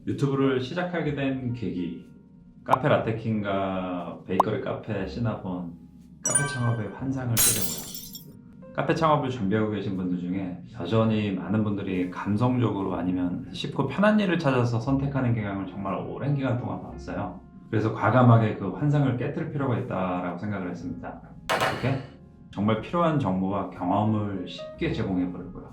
유튜브를 시작하게 된 계기, 카페 라떼킹과 베이커리 카페 시나본, 카페 창업의 환상을 깨려고요. 카페 창업을 준비하고 계신 분들 중에 여전히 많은 분들이 감성적으로 아니면 쉽고 편한 일을 찾아서 선택하는 경향을 정말 오랜 기간 동안 봤어요. 그래서 과감하게 그 환상을 깨뜨릴 필요가 있다고 생각을 했습니다. 어떻게? 정말 필요한 정보와 경험을 쉽게 제공해 보려고요.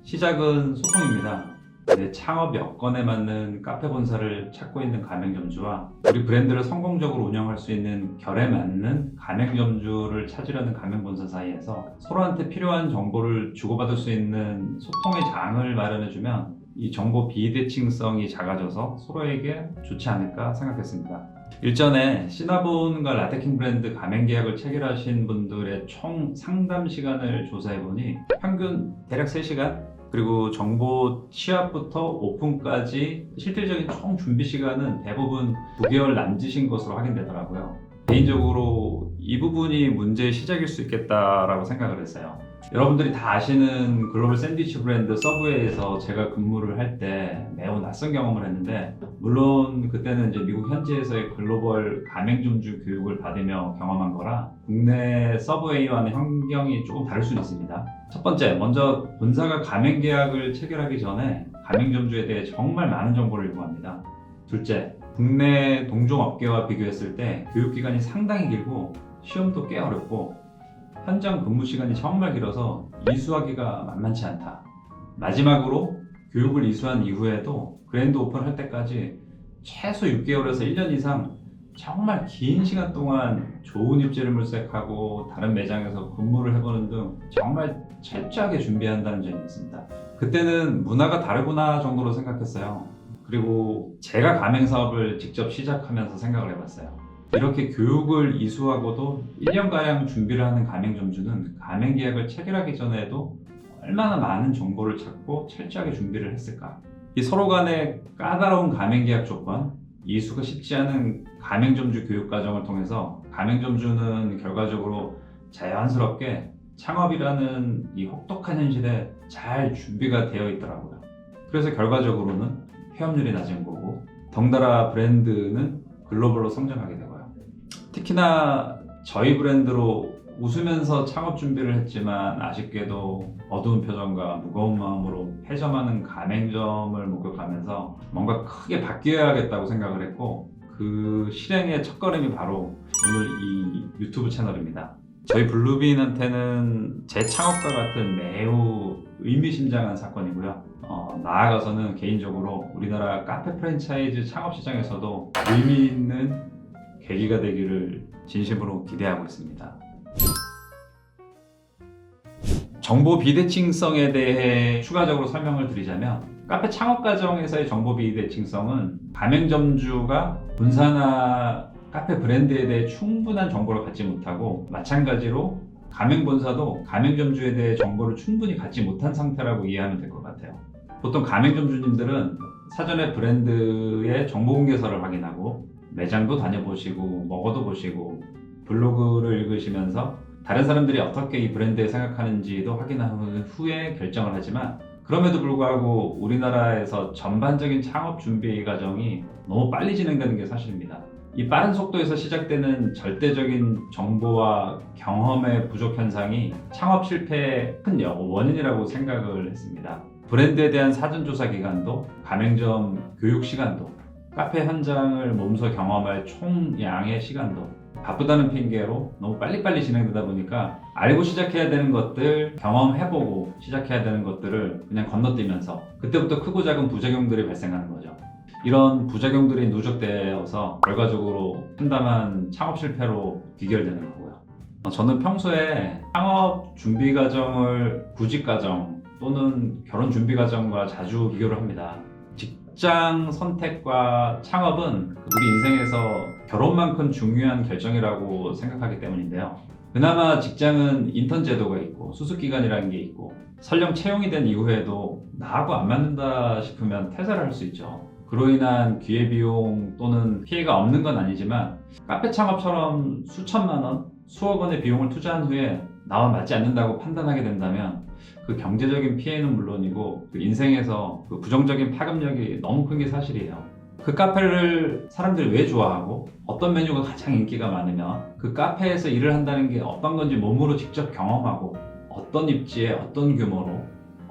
시작은 소통입니다. 내 창업 여건에 맞는 카페 본사를 찾고 있는 가맹점주와 우리 브랜드를 성공적으로 운영할 수 있는 결에 맞는 가맹점주를 찾으려는 가맹본사 사이에서 서로한테 필요한 정보를 주고받을 수 있는 소통의 장을 마련해주면 이 정보 비대칭성이 작아져서 서로에게 좋지 않을까 생각했습니다. 일전에 시나본과 라떼킹 브랜드 가맹 계약을 체결하신 분들의 총 상담 시간을 조사해보니 평균 대략 3시간, 그리고 정보 취합부터 오픈까지 실질적인 총 준비 시간은 대부분 9개월 남짓인 것으로 확인되더라고요. 개인적으로 이 부분이 문제의 시작일 수 있겠다라고 생각을 했어요. 여러분들이 다 아시는 글로벌 샌드위치 브랜드 서브웨이에서 제가 근무를 할 때 매우 낯선 경험을 했는데, 물론 그때는 이제 미국 현지에서의 글로벌 가맹점주 교육을 받으며 경험한 거라 국내 서브웨이와는 환경이 조금 다를 수는 있습니다. 첫 번째, 먼저 본사가 가맹 계약을 체결하기 전에 가맹점주에 대해 정말 많은 정보를 요구합니다. 둘째, 국내 동종 업계와 비교했을 때 교육기간이 상당히 길고 시험도 꽤 어렵고 현장 근무 시간이 정말 길어서 이수하기가 만만치 않다. 마지막으로 교육을 이수한 이후에도 그랜드 오픈할 때까지 최소 6개월에서 1년 이상 정말 긴 시간 동안 좋은 입지를 물색하고 다른 매장에서 근무를 해보는 등 정말 철저하게 준비한다는 점이 있습니다. 그때는 문화가 다르구나 정도로 생각했어요. 그리고 제가 가맹 사업을 직접 시작하면서 생각을 해봤어요. 이렇게 교육을 이수하고도 1년가량 준비를 하는 가맹점주는 가맹 계약을 체결하기 전에도 얼마나 많은 정보를 찾고 철저하게 준비를 했을까? 이 서로 간의 까다로운 가맹 계약 조건, 이수가 쉽지 않은 가맹점주 교육 과정을 통해서 가맹점주는 결과적으로 자연스럽게 창업이라는 이 혹독한 현실에 잘 준비가 되어 있더라고요. 그래서 결과적으로는 회원율이 낮은 거고, 덩달아 브랜드는 글로벌로 성장하게 되고요. 특히나 저희 브랜드로 웃으면서 창업 준비를 했지만 아쉽게도 어두운 표정과 무거운 마음으로 폐점하는 가맹점을 목격하면서 뭔가 크게 바뀌어야겠다고 생각을 했고, 그 실행의 첫걸음이 바로 오늘 이 유튜브 채널입니다. 저희 블루빈한테는 제 창업과 같은 매우 의미심장한 사건이고요. 나아가서는 개인적으로 우리나라 카페 프랜차이즈 창업 시장에서도 의미 있는 계기가 되기를 진심으로 기대하고 있습니다. 정보 비대칭성에 대해 추가적으로 설명을 드리자면, 카페 창업 과정에서의 정보 비대칭성은 가맹점주가 본사나 카페 브랜드에 대해 충분한 정보를 갖지 못하고, 마찬가지로 가맹본사도 가맹점주에 대해 정보를 충분히 갖지 못한 상태라고 이해하면 될 것 같아요. 보통 가맹점주님들은 사전에 브랜드의 정보공개서를 확인하고 매장도 다녀보시고 먹어도 보시고 블로그를 읽으시면서 다른 사람들이 어떻게 이 브랜드에 생각하는지도 확인한 후에 결정을 하지만, 그럼에도 불구하고 우리나라에서 전반적인 창업 준비 과정이 너무 빨리 진행되는 게 사실입니다. 이 빠른 속도에서 시작되는 절대적인 정보와 경험의 부족 현상이 창업 실패의 큰 원인이라고 생각을 했습니다. 브랜드에 대한 사전조사 기간도, 가맹점 교육 시간도, 카페 현장을 몸소 경험할 총량의 시간도 바쁘다는 핑계로 너무 빨리빨리 진행되다 보니까 알고 시작해야 되는 것들, 경험해보고 시작해야 되는 것들을 그냥 건너뛰면서 그때부터 크고 작은 부작용들이 발생하는 거죠. 이런 부작용들이 누적되어서 결과적으로 참담한 창업 실패로 귀결되는 거고요. 저는 평소에 창업 준비 과정을 구직 과정 또는 결혼 준비 과정과 자주 비교를 합니다. 직장 선택과 창업은 우리 인생에서 결혼만큼 중요한 결정이라고 생각하기 때문인데요. 그나마 직장은 인턴 제도가 있고 수습기간이라는 게 있고, 설령 채용이 된 이후에도 나하고 안 맞는다 싶으면 퇴사를 할 수 있죠. 그로 인한 기회비용 또는 피해가 없는 건 아니지만, 카페 창업처럼 수천만 원, 수억 원의 비용을 투자한 후에 나와 맞지 않는다고 판단하게 된다면 그 경제적인 피해는 물론이고 그 인생에서 그 부정적인 파급력이 너무 큰 게 사실이에요. 그 카페를 사람들이 왜 좋아하고 어떤 메뉴가 가장 인기가 많으면 그 카페에서 일을 한다는 게 어떤 건지 몸으로 직접 경험하고 어떤 입지에 어떤 규모로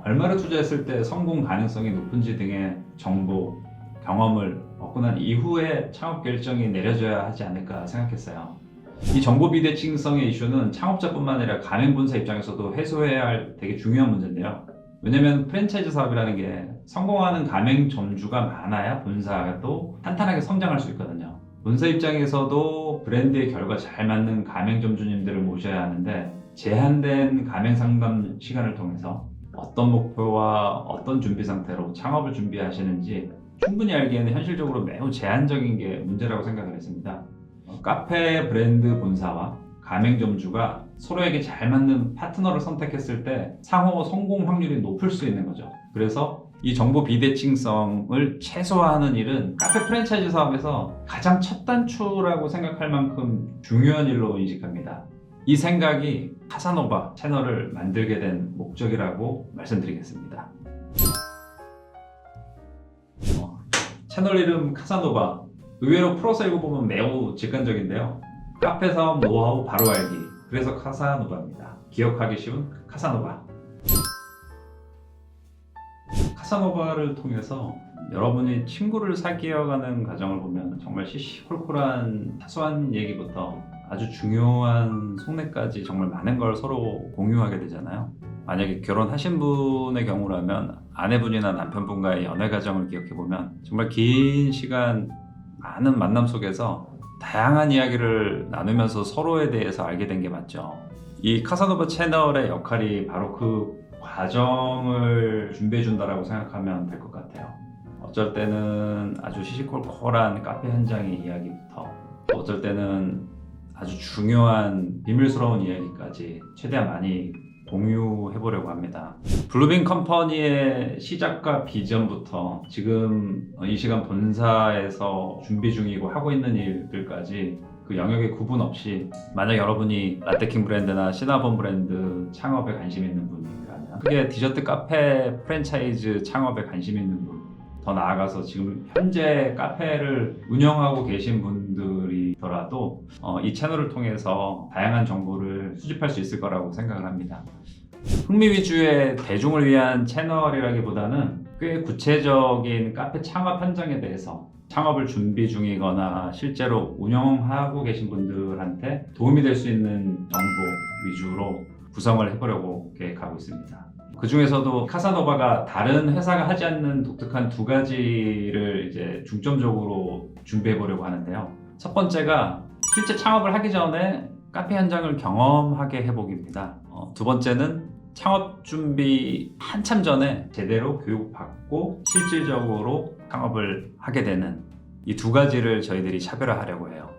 얼마를 투자했을 때 성공 가능성이 높은지 등의 정보, 경험을 얻고 난 이후에 창업 결정이 내려져야 하지 않을까 생각했어요. 이 정보 비대칭성의 이슈는 창업자뿐만 아니라 가맹본사 입장에서도 해소해야 할 되게 중요한 문제인데요. 왜냐면 프랜차이즈 사업이라는 게 성공하는 가맹점주가 많아야 본사도 탄탄하게 성장할 수 있거든요. 본사 입장에서도 브랜드의 결과 잘 맞는 가맹점주님들을 모셔야 하는데 제한된 가맹상담 시간을 통해서 어떤 목표와 어떤 준비 상태로 창업을 준비하시는지 충분히 알기에는 현실적으로 매우 제한적인 게 문제라고 생각을 했습니다. 카페 브랜드 본사와 가맹점주가 서로에게 잘 맞는 파트너를 선택했을 때 상호 성공 확률이 높을 수 있는 거죠. 그래서 이 정보 비대칭성을 최소화하는 일은 카페 프랜차이즈 사업에서 가장 첫 단추라고 생각할 만큼 중요한 일로 인식합니다. 이 생각이 카사노바 채널을 만들게 된 목적이라고 말씀드리겠습니다. 채널 이름 카사노바, 의외로 풀어서 읽어보면 매우 직관적인데요. 카페 사업 노하우 바로 알기, 그래서 카사노바입니다. 기억하기 쉬운 카사노바. 카사노바를 통해서 여러분이 친구를 사귀어가는 과정을 보면 정말 시시콜콜한 사소한 얘기부터 아주 중요한 속내까지 정말 많은 걸 서로 공유하게 되잖아요. 만약에 결혼하신 분의 경우라면 아내분이나 남편분과의 연애 과정을 기억해보면 정말 긴 시간 많은 만남 속에서 다양한 이야기를 나누면서 서로에 대해서 알게 된 게 맞죠. 이 카사노바 채널의 역할이 바로 그 과정을 준비해 준다라고 생각하면 될 것 같아요. 어쩔 때는 아주 시시콜콜한 카페 현장의 이야기부터 어쩔 때는 아주 중요한 비밀스러운 이야기까지 최대한 많이 공유해 보려고 합니다. 블루빈 컴퍼니의 시작과 비전부터 지금 이 시간 본사에서 준비 중이고 하고 있는 일들까지 그 영역에 구분 없이 만약 여러분이 라떼킹 브랜드나 시나본 브랜드 창업에 관심 있는 분이라면 크게 디저트 카페 프랜차이즈 창업에 관심 있는 분, 더 나아가서 지금 현재 카페를 운영하고 계신 분들이더라도 이 채널을 통해서 다양한 정보를 수집할 수 있을 거라고 생각을 합니다. 흥미 위주의 대중을 위한 채널이라기보다는 꽤 구체적인 카페 창업 현장에 대해서 창업을 준비 중이거나 실제로 운영하고 계신 분들한테 도움이 될 수 있는 정보 위주로 구성을 해보려고 계획하고 있습니다. 그 중에서도 카사노바가 다른 회사가 하지 않는 독특한 두 가지를 이제 중점적으로 준비해 보려고 하는데요. 첫 번째가 실제 창업을 하기 전에 카페 현장을 경험하게 해보기입니다. 두 번째는 창업 준비 한참 전에 제대로 교육받고 실질적으로 창업을 하게 되는 이 두 가지를 저희들이 차별화하려고 해요.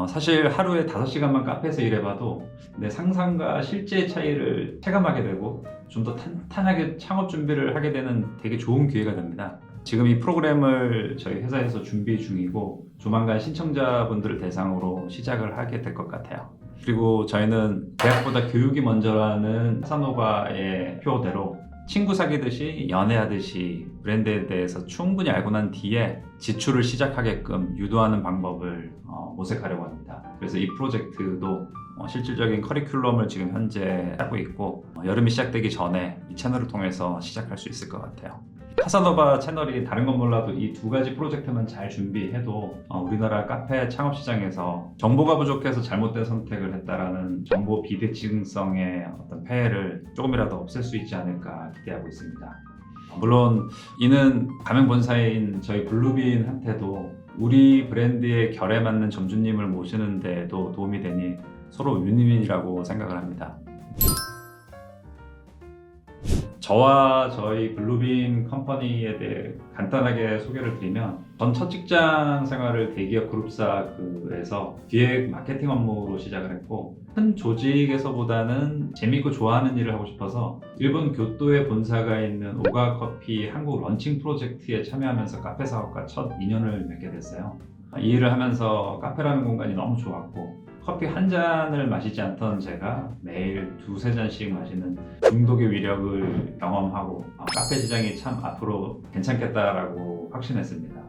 사실 하루에 5시간만 카페에서 일해봐도 내 상상과 실제의 차이를 체감하게 되고 좀 더 탄탄하게 창업 준비를 하게 되는 되게 좋은 기회가 됩니다. 지금 이 프로그램을 저희 회사에서 준비 중이고 조만간 신청자분들을 대상으로 시작을 하게 될 것 같아요. 그리고 저희는 대학보다 교육이 먼저라는 카사노바의 표대로 친구 사귀듯이 연애하듯이 브랜드에 대해서 충분히 알고 난 뒤에 지출을 시작하게끔 유도하는 방법을 모색하려고 합니다. 그래서 이 프로젝트도 실질적인 커리큘럼을 지금 현재 하고 있고 여름이 시작되기 전에 이 채널을 통해서 시작할 수 있을 것 같아요. 카사노바 채널이 다른 건 몰라도 이 두 가지 프로젝트만 잘 준비해도 우리나라 카페 창업 시장에서 정보가 부족해서 잘못된 선택을 했다라는 정보 비대칭성의 어떤 폐해를 조금이라도 없앨 수 있지 않을까 기대하고 있습니다. 물론 이는 가맹 본사인 저희 블루빈한테도 우리 브랜드의 결에 맞는 점주님을 모시는 데도 도움이 되니 서로 윈윈이라고 생각을 합니다. 저와 저희 블루빈 컴퍼니에 대해 간단하게 소개를 드리면 전 첫 직장 생활을 대기업 그룹사에서 기획 마케팅 업무로 시작을 했고 큰 조직에서보다는 재밌고 좋아하는 일을 하고 싶어서 일본 교토에 본사가 있는 오가커피 한국 런칭 프로젝트에 참여하면서 카페 사업과 첫 인연을 맺게 됐어요. 이 일을 하면서 카페라는 공간이 너무 좋았고 커피 한 잔을 마시지 않던 제가 매일 두세 잔씩 마시는 중독의 위력을 경험하고 카페 시장이 참 앞으로 괜찮겠다라고 확신했습니다.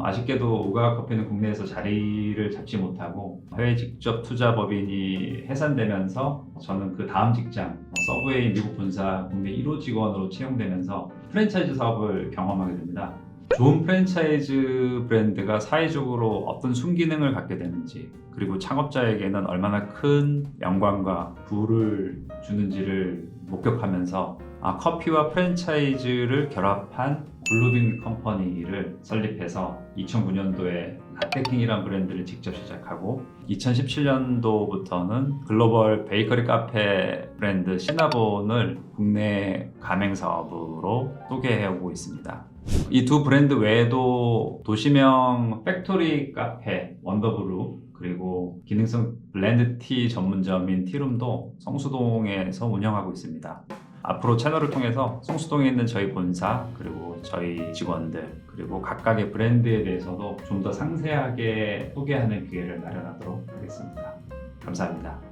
아쉽게도 우가 커피는 국내에서 자리를 잡지 못하고 해외 직접 투자 법인이 해산되면서 저는 그 다음 직장 서브웨이 미국 본사 국내 1호 직원으로 채용되면서 프랜차이즈 사업을 경험하게 됩니다. 좋은 프랜차이즈 브랜드가 사회적으로 어떤 순기능을 갖게 되는지, 그리고 창업자에게는 얼마나 큰 영광과 부를 주는지를 목격하면서 커피와 프랜차이즈를 결합한 블루빈 컴퍼니를 설립해서 2009년도에 라테킹이라는 브랜드를 직접 시작하고 2017년도부터는 글로벌 베이커리 카페 브랜드 시나본을 국내 가맹 사업으로 소개해오고 있습니다. 이 두 브랜드 외에도 도시명 팩토리 카페 원더브루, 그리고 기능성 블렌드 티 전문점인 티룸도 성수동에서 운영하고 있습니다. 앞으로 채널을 통해서 성수동에 있는 저희 본사, 그리고 저희 직원들, 그리고 각각의 브랜드에 대해서도 좀 더 상세하게 소개하는 기회를 마련하도록 하겠습니다. 감사합니다.